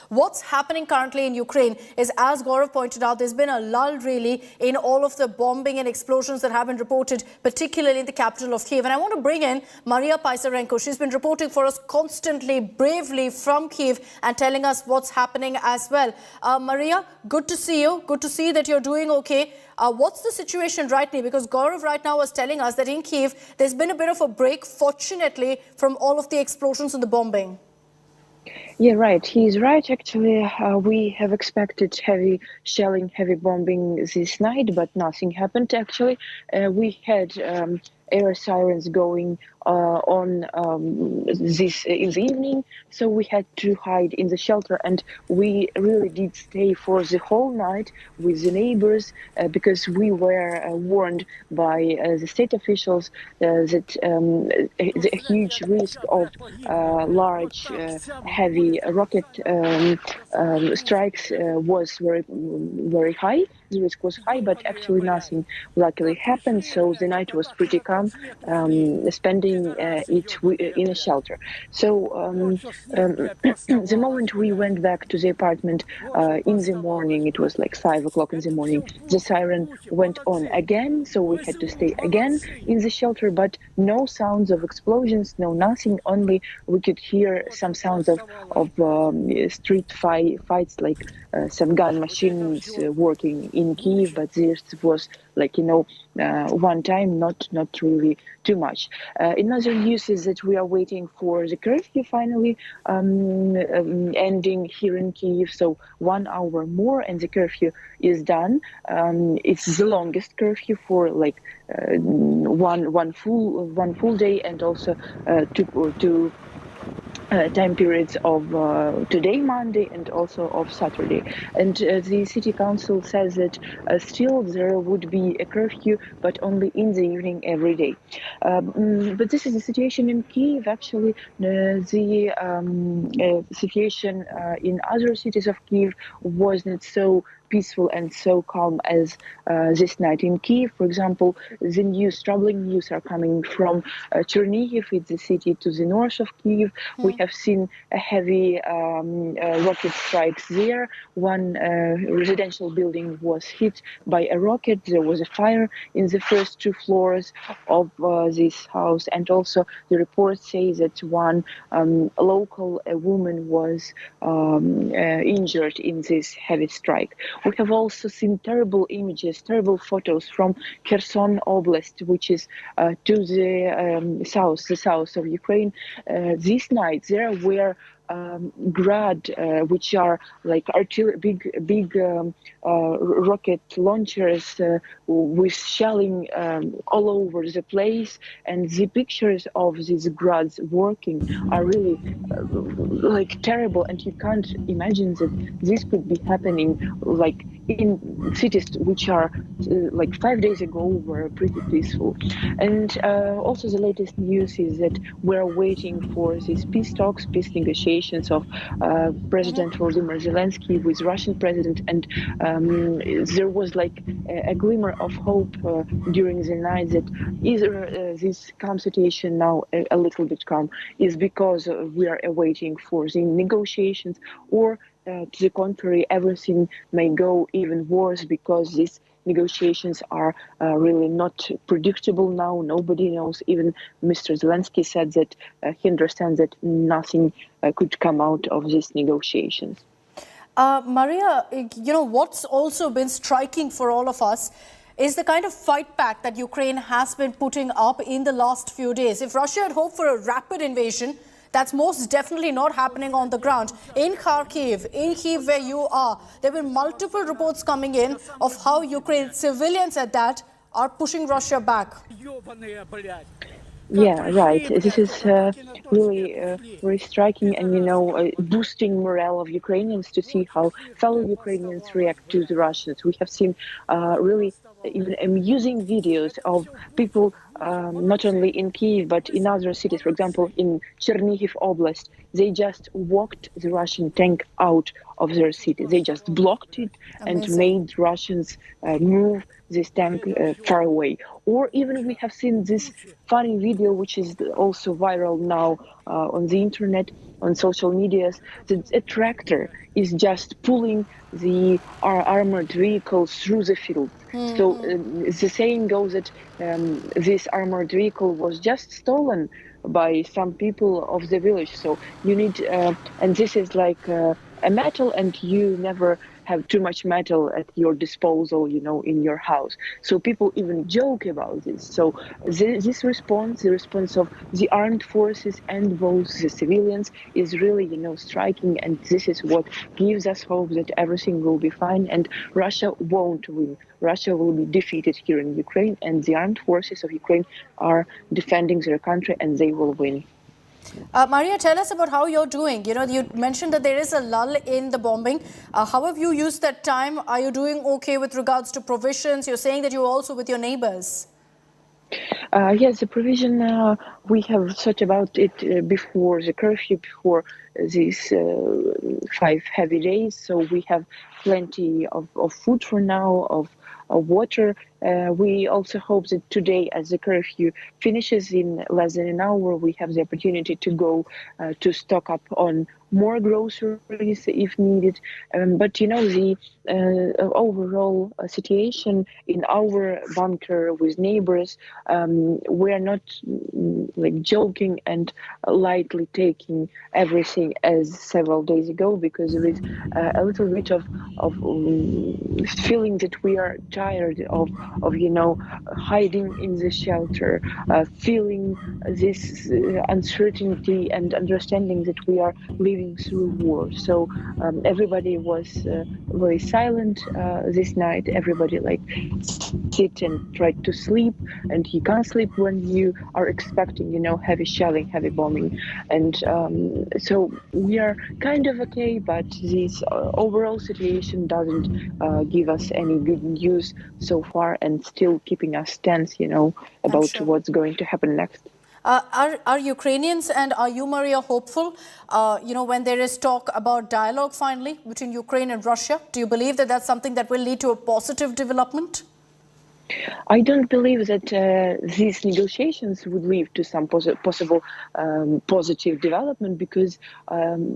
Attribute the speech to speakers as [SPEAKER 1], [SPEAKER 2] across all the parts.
[SPEAKER 1] What's happening currently in Ukraine is, as Gaurav pointed out, there's been a lull really in all of the bombing and explosions that have been reported, particularly in the capital of Kiev. And I want to bring in Maria Pysarenko. She's been reporting for us constantly, bravely from Kyiv and telling us what's happening as well. Maria, good to see you. Good to see that you're doing okay. What's the situation right now? Because Gaurav right now was telling us that in Kyiv, there's been a bit of a break, fortunately, from all of the explosions and the bombing.
[SPEAKER 2] Yeah, right. He's right. Actually, we have expected heavy shelling, heavy bombing this night, but nothing happened. Actually, we had air sirens going on this in the evening, so we had to hide in the shelter, and we really did stay for the whole night with the neighbors because we were warned by the state officials that the huge risk of large heavy rocket strikes was very high. The risk was high, but actually nothing luckily happened, so the night was pretty calm, spending it in a shelter. So the moment we went back to the apartment in the morning, it was like 5 o'clock in the morning, the siren went on again, so we had to stay again in the shelter, but no sounds of explosions, no nothing, only we could hear some sounds of street fights, like some gun machines working in Kyiv, but this was like, one time, not really too much. Another news is that we are waiting for the curfew finally ending here in Kyiv, so 1 hour more and the curfew is done. It's the longest curfew for like one full day, and also two time periods of today, Monday, and also of Saturday. And the city council says that still there would be a curfew, but only in the evening every day. But this is the situation in Kyiv. Actually, the situation in other cities of Kyiv wasn't so peaceful and so calm as this night in Kyiv. For example, the troubling news are coming from Chernihiv. It's the city to the north of Kyiv. We have seen a heavy rocket strikes there. One residential building was hit by a rocket. There was a fire in the first 2 floors of this house, and also the report says that one local woman was injured in this heavy strike. We have also seen terrible images, terrible photos from Kherson Oblast, which is to the south of Ukraine. This night there were Grad, which are like big rocket launchers with shelling all over the place, and the pictures of these Grads working are really like terrible, and you can't imagine that this could be happening like in cities which are like 5 days ago were pretty peaceful. And also the latest news is that we're waiting for these peace talks, peace negotiations of President Volodymyr Zelensky with Russian president, and there was like a glimmer of hope during the night that either this calm situation now a little bit calm is because we are awaiting for the negotiations, or to the contrary, everything may go even worse because these negotiations are really not predictable now. Nobody knows. Even Mr. Zelensky said that he understands that nothing could come out of these negotiations.
[SPEAKER 1] Maria, what's also been striking for all of us is the kind of fight back that Ukraine has been putting up in the last few days. If Russia had hoped for a rapid invasion, that's most definitely not happening on the ground. In Kharkiv, in Kyiv where you are, there have been multiple reports coming in of how Ukraine civilians at that are pushing Russia back.
[SPEAKER 2] Yeah, right. This is really very striking, and boosting morale of Ukrainians to see how fellow Ukrainians react to the Russians. We have seen really even amusing videos of people not only in Kyiv but in other cities. For example, in Chernihiv Oblast, they just walked the Russian tank out of their city. They just blocked it and made Russians move this tank far away. Or even we have seen this funny video, which is also viral now, on the internet, on social medias, that a tractor is just pulling the armored vehicles through the field. So the saying goes that this armored vehicle was just stolen by some people of the village. So you need, and this is like a metal, and you never have too much metal at your disposal, in your house. So people even joke about this. So this response, the response of the armed forces and both the civilians, is really, striking. And this is what gives us hope that everything will be fine and Russia won't win. Russia will be defeated here in Ukraine, and the armed forces of Ukraine are defending their country, and they will win.
[SPEAKER 1] Maria, tell us about how you're doing. You mentioned that there is a lull in the bombing. How have you used that time? Are you doing okay with regards to provisions? You're saying that you're also with your neighbors.
[SPEAKER 2] Yes, the provision, we have thought about it before the curfew, before these 5 heavy days. So we have plenty of food for now, of water. We also hope that today, as the curfew finishes in less than an hour, we have the opportunity to go to stock up on more groceries if needed. But the overall situation in our bunker with neighbors, we are not like joking and lightly taking everything as several days ago, because there is a little bit of feeling that we are tired of hiding in the shelter, feeling this uncertainty and understanding that we are living through war. So everybody was very silent this night. Everybody sit and try to sleep, and you can't sleep when you are expecting heavy shelling, heavy bombing. And so we are kind of okay, but this overall situation doesn't give us any good news so far, and still keeping us tense about what's going to happen next.
[SPEAKER 1] Are Ukrainians and are you, Maria, hopeful, when there is talk about dialogue finally between Ukraine and Russia? Do you believe that that's something that will lead to a positive development?
[SPEAKER 2] I don't believe that these negotiations would lead to some possible positive development, because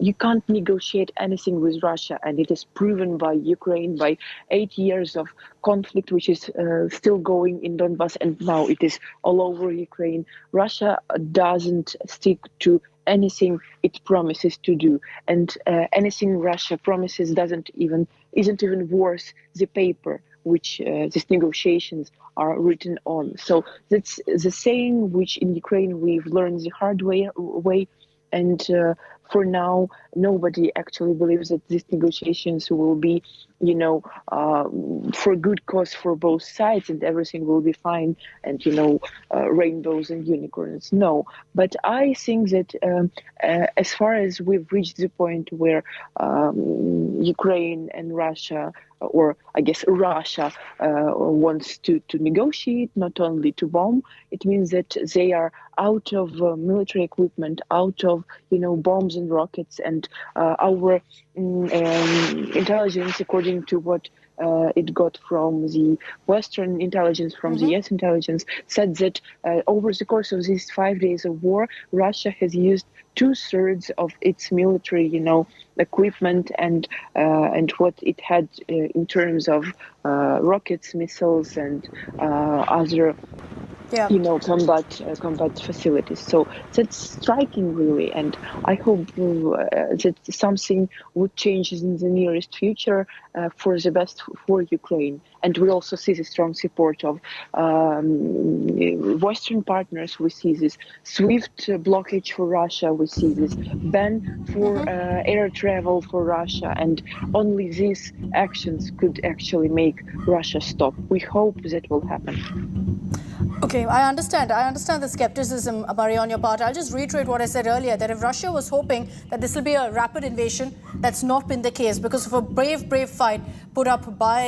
[SPEAKER 2] you can't negotiate anything with Russia, and it is proven by Ukraine, by 8 years of conflict, which is still going in Donbass, and now it is all over Ukraine. Russia doesn't stick to anything it promises to do, and anything Russia promises isn't even worth the paper which these negotiations are written on. So that's the saying which in Ukraine we've learned the hard way, and for now nobody actually believes that these negotiations will be for good cause for both sides, and everything will be fine, and rainbows and unicorns. No, but I think that as far as we've reached the point where Ukraine and Russia, or I guess Russia, wants to negotiate, not only to bomb, it means that they are out of military equipment, out of bombs and rockets, and our intelligence, according to what it got from the Western intelligence, from the US intelligence, said that over the course of these 5 days of war, Russia has used 2/3 of its military, equipment and what it had in terms of rockets, missiles, and other combat facilities. So that's striking, really, and I hope that something would change in the nearest future for the best for Ukraine. And we also see the strong support of Western partners. We see this SWIFT blockage for Russia. We see this ban for air travel for Russia, and only these actions could actually make Russia stop. We hope that will happen.
[SPEAKER 1] Okay, I understand the skepticism, Maria, on your part. I'll just reiterate what I said earlier, that if Russia was hoping that this will be a rapid invasion, that's not been the case because of a brave fight put up by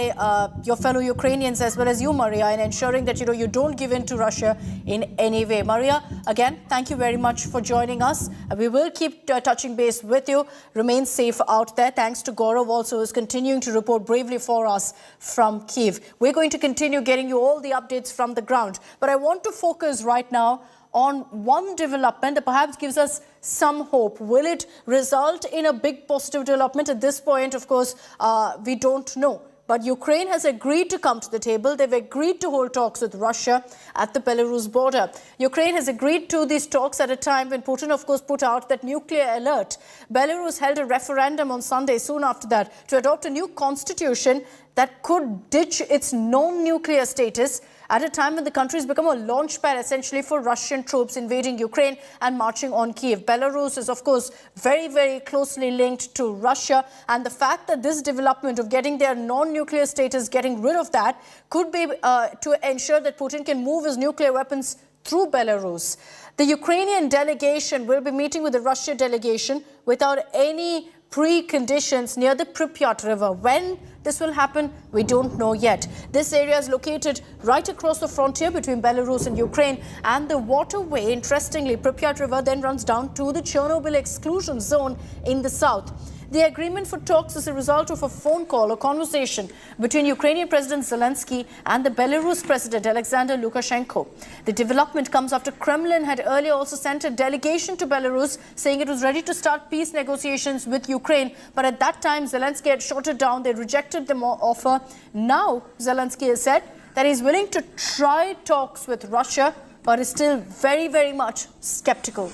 [SPEAKER 1] your fellow Ukrainians as well as you, Maria, in ensuring that you don't give in to Russia in any way. Maria, again, thank you very much for joining us. We will keep touching base with you. Remain safe out there. Thanks to Gaurav also, who's continuing to report bravely for us from Kyiv. We're going to continue getting you all the updates from the ground. But I want to focus right now on one development that perhaps gives us some hope. Will it result in a big positive development? At this point, of course, we don't know. But Ukraine has agreed to come to the table. They've agreed to hold talks with Russia at the Belarus border. Ukraine has agreed to these talks at a time when Putin, of course, put out that nuclear alert. Belarus held a referendum on Sunday, soon after that, to adopt a new constitution that could ditch its non-nuclear status at a time when the country has become a launchpad essentially for Russian troops invading Ukraine and marching on Kiev. Belarus is, of course, very, very closely linked to Russia, and the fact that this development of getting their non-nuclear status, getting rid of that, could be to ensure that Putin can move his nuclear weapons through Belarus. The Ukrainian delegation will be meeting with the Russia delegation without any preconditions near the Pripyat River. When this will happen, we don't know yet. This area is located right across the frontier between Belarus and Ukraine, and the waterway, interestingly, Pripyat River then runs down to the Chernobyl exclusion zone in the south. The agreement for talks is a result of a phone call or conversation between Ukrainian President Zelensky and the Belarus President Alexander Lukashenko. The development comes after Kremlin had earlier also sent a delegation to Belarus saying it was ready to start peace negotiations with Ukraine. But at that time, Zelensky had shot it down. They rejected the offer. Now, Zelensky has said that he's willing to try talks with Russia, but is still very, very much skeptical.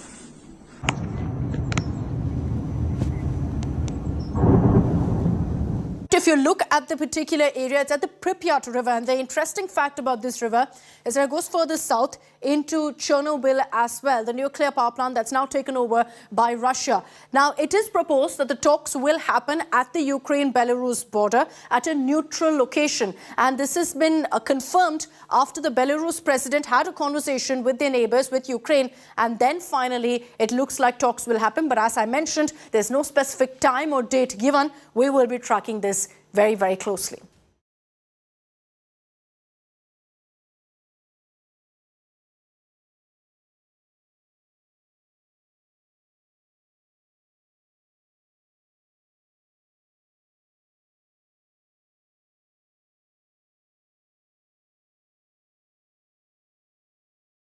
[SPEAKER 1] If you look at the particular area, it's at the Pripyat River, and the interesting fact about this river is that it goes further south into Chernobyl as well, the nuclear power plant that's now taken over by Russia. Now, it is proposed that the talks will happen at the Ukraine-Belarus border at a neutral location, and this has been confirmed after the Belarus president had a conversation with their neighbors, with Ukraine, and then finally it looks like talks will happen. But as I mentioned, there's no specific time or date given. We will be tracking this very, very closely.